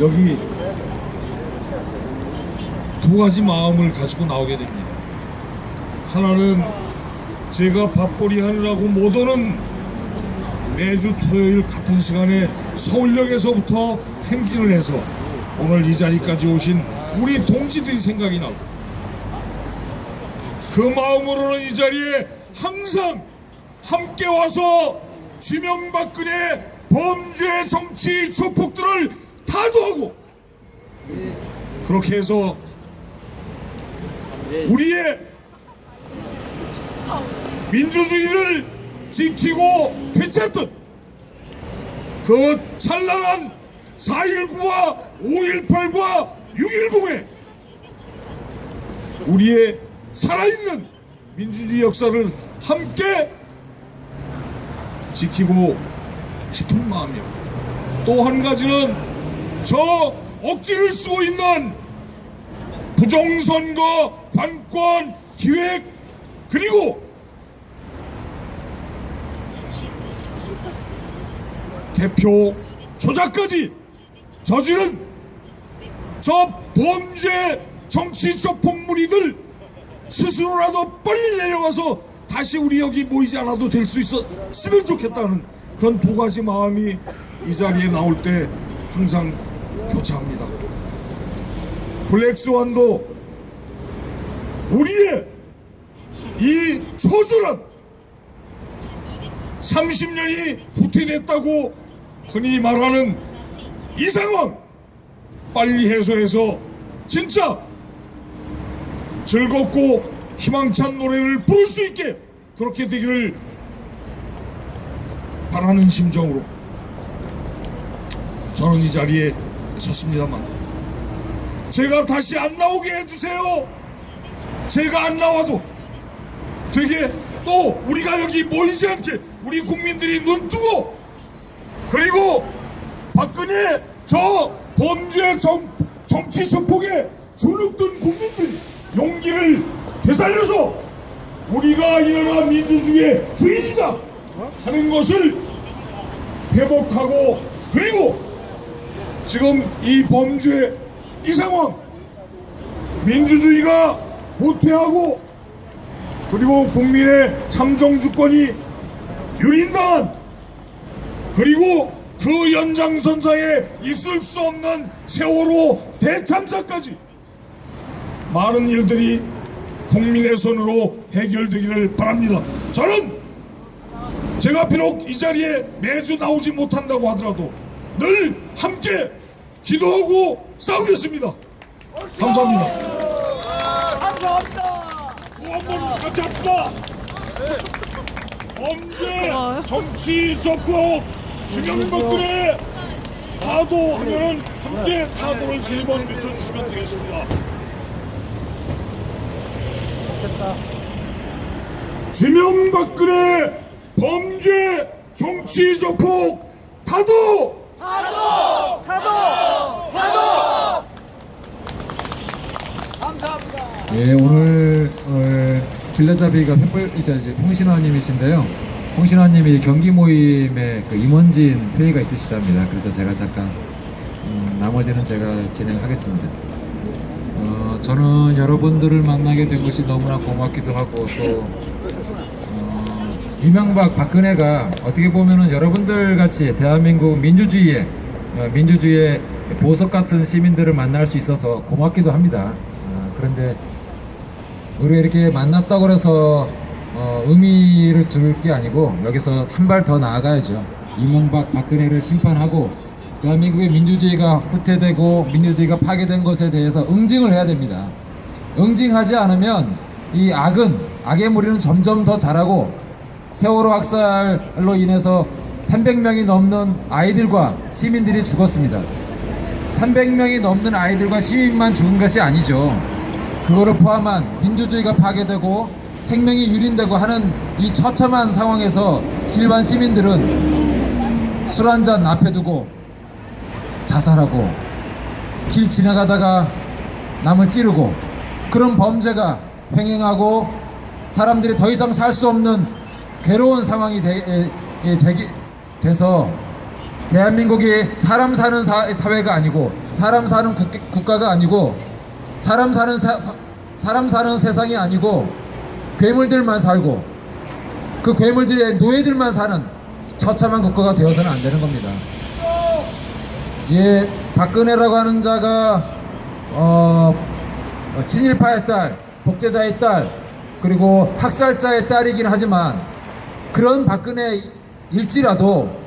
여기 두 가지 마음을 가지고 나오게 됩니다. 하나는 제가 밥벌이 하느라고 못 오는 매주 토요일 같은 시간에 서울역에서부터 행진을 해서 오늘 이 자리까지 오신 우리 동지들이 생각이 나고, 그 마음으로는 이 자리에 항상 함께 와서 지명박근혜 범죄 정치 조폭들을 타도하고, 그렇게 해서 우리의 민주주의를 지키고 되찾던 그 찬란한 4.19와 5.18과 6.10에 우리의 살아있는 민주주의 역사를 함께 지키고 싶은 마음이요. 또 한 가지는 저 억지를 쓰고 있는 부정선거, 관권, 기획, 그리고 대표 조작까지 저지른 저 범죄 정치 조폭무리들 스스로라도 빨리 내려가서 다시 우리 여기 모이지 않아도 될 수 있었으면 좋겠다는 그런 두 가지 마음이 이 자리에 나올 때 항상 교차합니다. 블랙스완도 우리의 이 초조한 30년이 후퇴됐다고 흔히 말하는 이 상황 빨리 해소해서 진짜 즐겁고 희망찬 노래를 부를 수 있게 그렇게 되기를 바라는 심정으로 저는 이 자리에 섰습니다만, 제가 다시 안 나오게 해주세요. 제가 안 나와도 되게 또 우리가 여기 모이지 않게 우리 국민들이 눈뜨고, 그리고 박근혜 저 범죄 정치 조폭에 주눅든 국민들이 용기를 되살려서 우리가 일어난 민주주의의 주인이다 하는 것을 회복하고, 그리고 지금 이 범죄 이 상황 민주주의가 후퇴하고 그리고 국민의 참정주권이 유린당한, 그리고 그 연장선상에 있을 수 없는 세월호 대참사까지 많은 일들이 국민의 손으로 해결되기를 바랍니다. 저는 제가 비록 이 자리에 매주 나오지 못한다고 하더라도 늘 함께 기도하고 싸우겠습니다. 감사합니다. 또 한 번 같이 합시다. 범죄 정치 조폭 지명박근혜 타도 하면은 함께 타도를 3번 외쳐주시면 되겠습니다. 지명박근혜 범죄 정치 조폭 타도! 타도! 타도! 타도! 감사합니다. 예, 오늘 길라잡이가 이제 홍신화님이신데요. 홍신화님이 경기 모임에 그 임원진 회의가 있으시답니다. 그래서 제가 잠깐 나머지는 제가 진행하겠습니다. 저는 여러분들을 만나게 된 것이 너무나 고맙기도 하고, 또 이명박 박근혜가 어떻게 보면은 여러분들 같이 대한민국 민주주의의 보석 같은 시민들을 만날 수 있어서 고맙기도 합니다. 그런데 우리가 이렇게 만났다고 해서 의미를 둘 게 아니고 여기서 한 발 더 나아가야죠. 이명박 박근혜를 심판하고 대한민국의 민주주의가 후퇴되고 민주주의가 파괴된 것에 대해서 응징을 해야 됩니다. 응징하지 않으면 이 악의 무리는 점점 더 자라고, 세월호 학살로 인해서 300명이 넘는 아이들과 시민들이 죽었습니다. 300명이 넘는 아이들과 시민만 죽은 것이 아니죠. 그거를 포함한 민주주의가 파괴되고 생명이 유린되고 하는 이 처참한 상황에서 일반 시민들은 술 한잔 앞에 두고 자살하고 길 지나가다가 남을 찌르고 그런 범죄가 횡행하고 사람들이 더 이상 살 수 없는 괴로운 상황이 돼서 대한민국이 사람 사는 사회가 아니고 사람 사는 국가가 아니고 사람 사는 세상이 아니고 괴물들만 살고 그 괴물들의 노예들만 사는 처참한 국가가 되어서는 안 되는 겁니다. 예, 박근혜라고 하는 자가 친일파의 딸, 독재자의 딸, 그리고 학살자의 딸이긴 하지만 그런 박근혜일지라도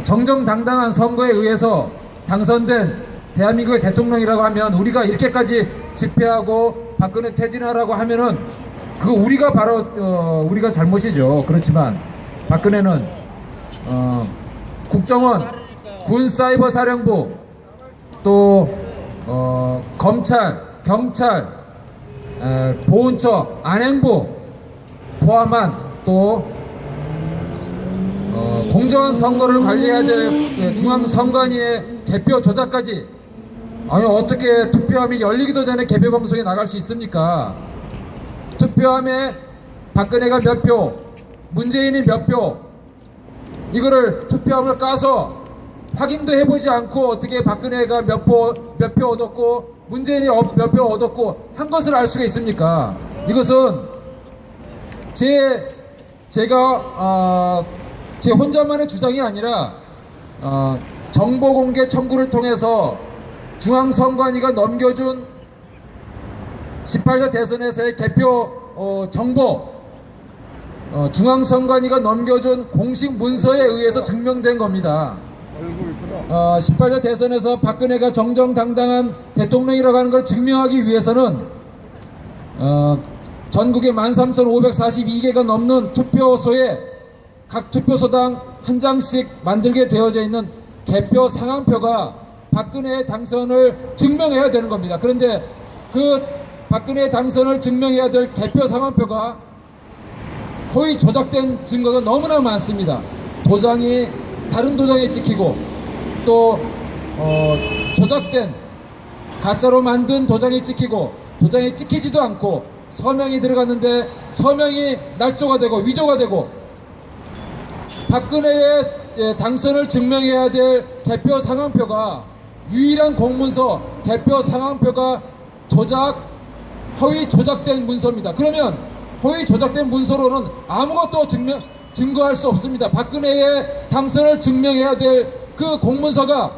정정당당한 선거에 의해서 당선된 대한민국의 대통령이라고 하면 우리가 이렇게까지 집회하고 박근혜 퇴진하라고 하면은 그거 우리가 바로 우리가 잘못이죠. 그렇지만 박근혜는 국정원, 군사이버사령부, 또 검찰, 경찰, 보훈처, 안행부 포함한 또 공정한 선거를 관리해야 될 중앙선관위의 개표 조작까지, 아니 어떻게 투표함이 열리기도 전에 개표 방송에 나갈 수 있습니까? 투표함에 박근혜가 몇 표, 문재인이 몇 표, 이거를 투표함을 까서 확인도 해보지 않고 어떻게 박근혜가 몇 표 얻었고 문재인이 몇 표 얻었고 한 것을 알 수가 있습니까? 이것은 제가 제 혼자만의 주장이 아니라 정보공개 청구를 통해서 중앙선관위가 넘겨준 18대 대선에서의 개표 정보, 중앙선관위가 넘겨준 공식 문서에 의해서 증명된 겁니다. 18대 대선에서 박근혜가 정정당당한 대통령이라고 하는 걸 증명하기 위해서는 전국에 13,542개가 넘는 투표소에 각 투표소당 한 장씩 만들게 되어져 있는 개표 상황표가 박근혜의 당선을 증명해야 되는 겁니다. 그런데 그 박근혜의 당선을 증명해야 될 개표 상황표가 거의 조작된 증거가 너무나 많습니다. 도장이 다른 도장에 찍히고 또 조작된 가짜로 만든 도장이 찍히고 도장이 찍히지도 않고 서명이 들어갔는데 서명이 날조가 되고 위조가 되고 박근혜의 당선을 증명해야 될 개표 상황표가 유일한 공문서 개표 상황표가 허위 조작된 문서입니다. 그러면 허위 조작된 문서로는 아무것도 증거할 수 없습니다. 박근혜의 당선을 증명해야 될 그 공문서가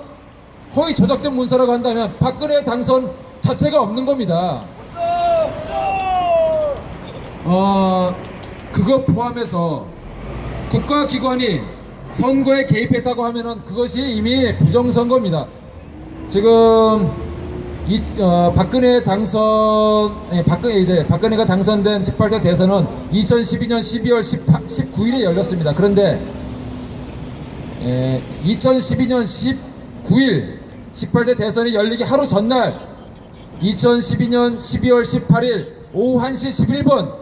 허위 조작된 문서라고 한다면 박근혜의 당선 자체가 없는 겁니다. 그거 포함해서 국가기관이 선거에 개입했다고 하면은 그것이 이미 부정선거입니다. 지금 박근혜가 당선된 18대 대선은 2012년 12월 19일에 열렸습니다. 그런데 2012년 19일 18대 대선이 열리기 하루 전날 2012년 12월 18일 오후 1시 11분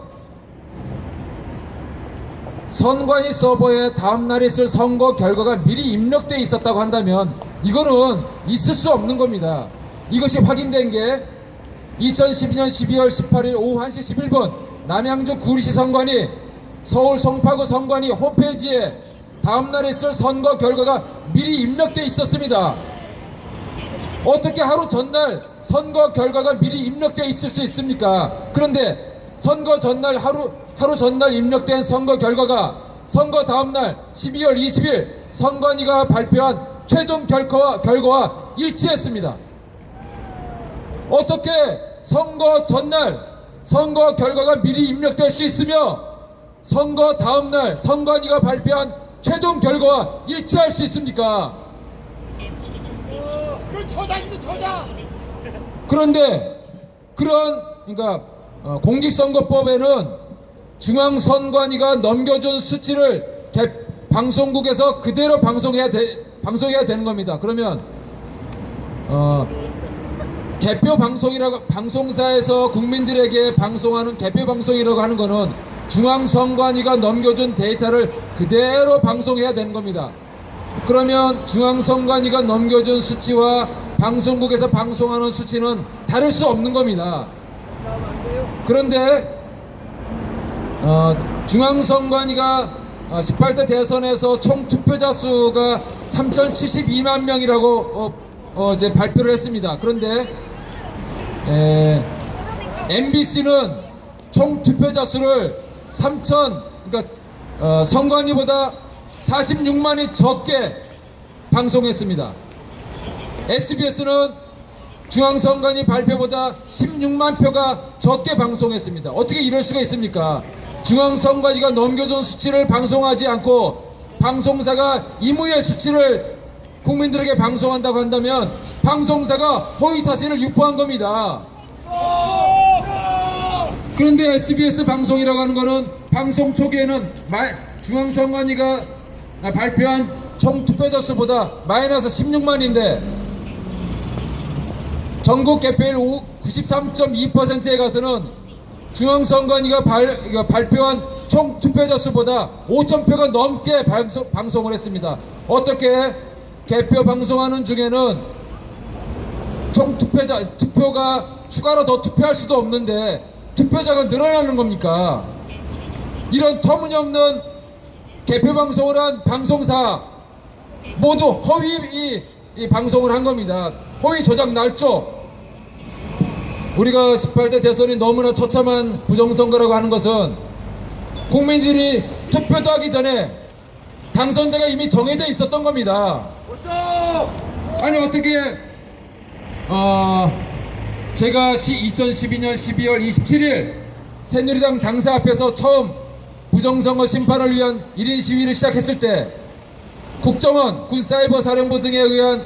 선관위 서버에 다음날 있을 선거 결과가 미리 입력되어 있었다고 한다면 이거는 있을 수 없는 겁니다. 이것이 확인된 게 2012년 12월 18일 오후 1시 11분 남양주 구리시 선관위 서울 송파구 선관위 홈페이지에 다음날 있을 선거 결과가 미리 입력되어 있었습니다. 어떻게 하루 전날 선거 결과가 미리 입력되어 있을 수 있습니까? 그런데 선거 전날 하루 전날 입력된 선거 결과가 선거 다음날 12월 20일 선관위가 발표한 최종 결과와 일치했습니다. 어떻게 선거 전날 선거 결과가 미리 입력될 수 있으며 선거 다음날 선관위가 발표한 최종 결과와 일치할 수 있습니까? 그런데 그러니까 공직선거법에는 중앙선관위가 넘겨준 수치를 방송국에서 그대로 방송해야 되는 겁니다. 그러면 개표 방송사에서 국민들에게 방송하는 개표 방송이라고 하는 거는 중앙선관위가 넘겨준 데이터를 그대로 방송해야 되는 겁니다. 그러면 중앙선관위가 넘겨준 수치와 방송국에서 방송하는 수치는 다를 수 없는 겁니다. 그런데 중앙선관위가 18대 대선에서 총 투표자 수가 3,072만 명이라고 이제 발표를 했습니다. 그런데 MBC는 총 투표자 수를 그러니까 선관위보다 46만이 적게 방송했습니다. SBS는 중앙선관위 발표보다 16만 표가 적게 방송했습니다. 어떻게 이럴 수가 있습니까? 중앙선관위가 넘겨준 수치를 방송하지 않고 방송사가 임의의 수치를 국민들에게 방송한다고 한다면 방송사가 허위사실을 유포한 겁니다. 그런데 SBS 방송이라고 하는 거는 방송 초기에는 중앙선관위가 발표한 총 투표자 수보다 마이너스 16만인데 전국 개표율 93.2%에 가서는 중앙선관위가 발표한 총 투표자 수보다 5,000표가 넘게 방송을 했습니다. 어떻게 개표 방송하는 중에는 총 투표가 추가로 더 투표할 수도 없는데 투표자가 늘어나는 겁니까? 이런 터무니없는 개표 방송을 한 방송사 모두 허위 이 방송을 한 겁니다. 허위 조작 날조. 우리가 18대 대선이 너무나 처참한 부정선거라고 하는 것은 국민들이 투표도 하기 전에 당선자가 이미 정해져 있었던 겁니다. 아니 어떻게 제가 2012년 12월 27일 새누리당 당사 앞에서 처음 부정선거 심판을 위한 1인 시위를 시작했을 때 국정원, 군사이버사령부 등에 의한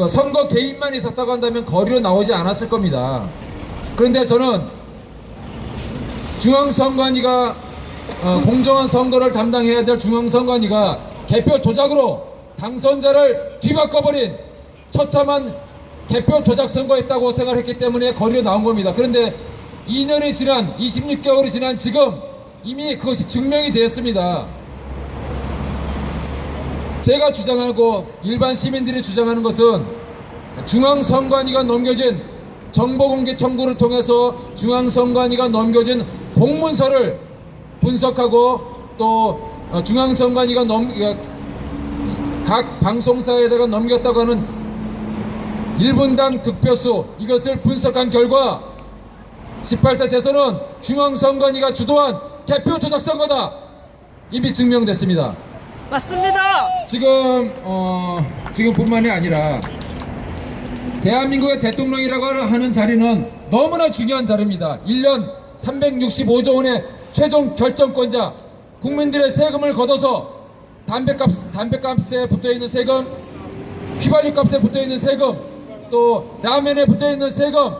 선거 개입만 있었다고 한다면 거리로 나오지 않았을 겁니다. 그런데 저는 중앙선관위가 공정한 선거를 담당해야 될 중앙선관위가 개표 조작으로 당선자를 뒤바꿔버린 처참한 개표 조작 선거였다고 생각했기 때문에 거리로 나온 겁니다. 그런데 2년이 지난 26개월이 지난 지금 이미 그것이 증명이 되었습니다. 제가 주장하고 일반 시민들이 주장하는 것은 중앙선관위가 넘겨진 정보공개 청구를 통해서 중앙선관위가 넘겨진 공문서를 분석하고 또 중앙선관위가 각 방송사에다가 넘겼다고 하는 1분당 득표수 이것을 분석한 결과 18대 대선은 중앙선관위가 주도한 개표 조작 선거다 이미 증명됐습니다. 맞습니다. 지금뿐만이 아니라 대한민국의 대통령이라고 하는 자리는 너무나 중요한 자리입니다. 1년 365조 원의 최종 결정권자, 국민들의 세금을 걷어서 담배값에 붙어있는 세금, 휘발유값에 붙어있는 세금, 또 라면에 붙어있는 세금,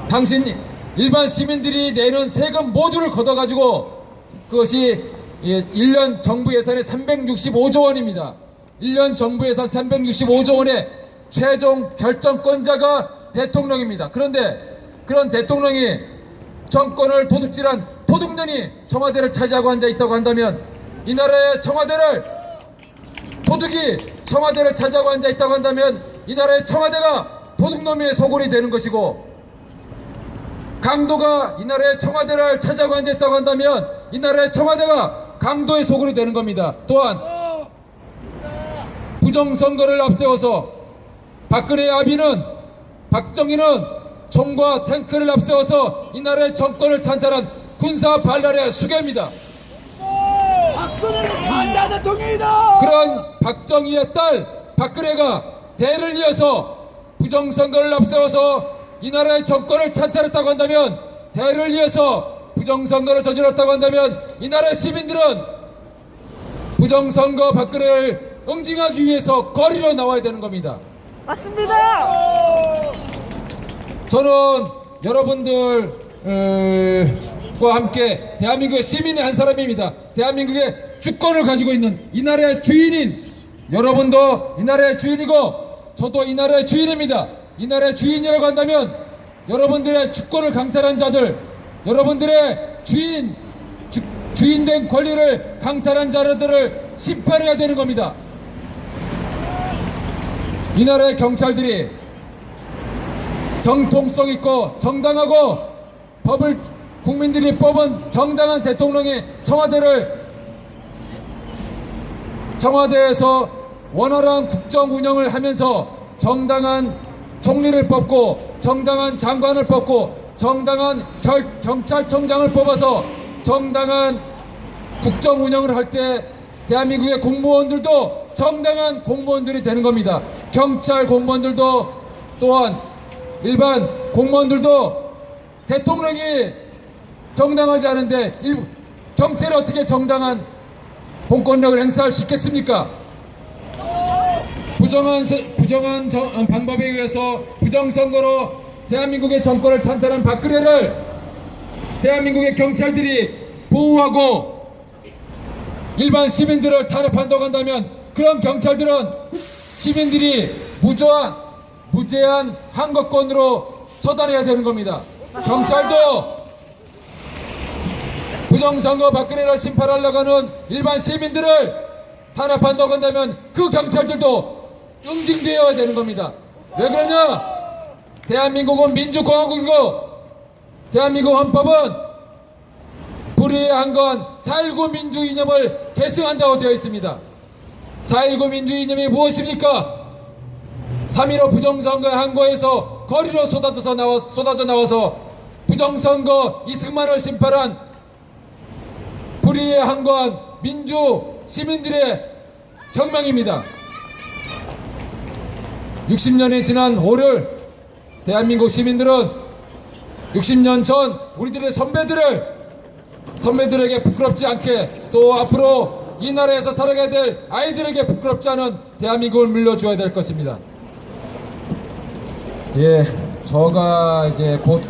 당신 일반 시민들이 내는 세금 모두를 걷어가지고 그것이 1년 정부 예산의 365조 원입니다. 1년 정부 예산 365조 원의 최종 결정권자가 대통령입니다. 그런데 그런 대통령이 정권을 도둑질한 도둑년이 청와대를 차지하고 앉아있다고 한다면 이 나라의 도둑이 청와대를 차지하고 앉아있다고 한다면 이 나라의 청와대가 도둑놈의 소굴이 되는 것이고 강도가 이 나라의 청와대를 차지하고 앉아있다고 한다면 이 나라의 청와대가 강도의 소굴이 되는 겁니다. 또한 부정선거를 앞세워서 박근혜의 아비는 박정희는 총과 탱크를 앞세워서 이 나라의 정권을 찬탈한 군사 발랄의 수괴입니다. 박근혜는 반대 대통령이다. 그런 박정희의 딸 박근혜가 대를 이어서 부정선거를 앞세워서 이 나라의 정권을 찬탈했다고 한다면 대를 이어서 부정선거를 저질렀다고 한다면 이 나라의 시민들은 부정선거 박근혜를 응징하기 위해서 거리로 나와야 되는 겁니다. 맞습니다. 저는 여러분들과 함께 대한민국의 시민의 한 사람입니다. 대한민국의 주권을 가지고 있는 이 나라의 주인인 여러분도 이 나라의 주인이고 저도 이 나라의 주인입니다. 이 나라의 주인이라고 한다면 여러분들의 주권을 강탈한 자들, 여러분들의 주인된 권리를 강탈한 자들을 심판해야 되는 겁니다. 이 나라의 경찰들이 정통성 있고 정당하고 국민들이 뽑은 정당한 대통령이 청와대를 청와대에서 원활한 국정 운영을 하면서 정당한 총리를 뽑고 정당한 장관을 뽑고 정당한 경찰청장을 뽑아서 정당한 국정 운영을 할 때 대한민국의 공무원들도 정당한 공무원들이 되는 겁니다. 경찰 공무원들도 또한 일반 공무원들도 대통령이 정당하지 않은데 경찰이 어떻게 정당한 공권력을 행사할 수 있겠습니까? 부정한 방법에 의해서 부정선거로 대한민국의 정권을 찬탈한 박근혜를 대한민국의 경찰들이 보호하고 일반 시민들을 탄압한다고 한다면 그런 경찰들은 시민들이 무제한 항거권으로 처단해야 되는 겁니다. 경찰도 부정선거 박근혜를 심판하려고 하는 일반 시민들을 탄압한다고 한다면 그 경찰들도 응징되어야 되는 겁니다. 왜 그러냐? 대한민국은 민주공화국이고 대한민국 헌법은 불의의 한건 4.19 민주 이념을 계승한다고 되어 있습니다. 4.19 민주 이념이 무엇입니까? 3.15 부정선거 항거에서 거리로 쏟아져 나와서 부정선거 이승만을 심판한 불의에 항거한 민주 시민들의 혁명입니다. 60년이 지난 오늘 대한민국 시민들은 60년 전 우리들의 선배들에게 부끄럽지 않게 또 앞으로 이 나라에서 살아가야 될 아이들에게 부끄럽지 않은 대한민국을 물려줘야 될 것입니다. 예, 저가 이제 곧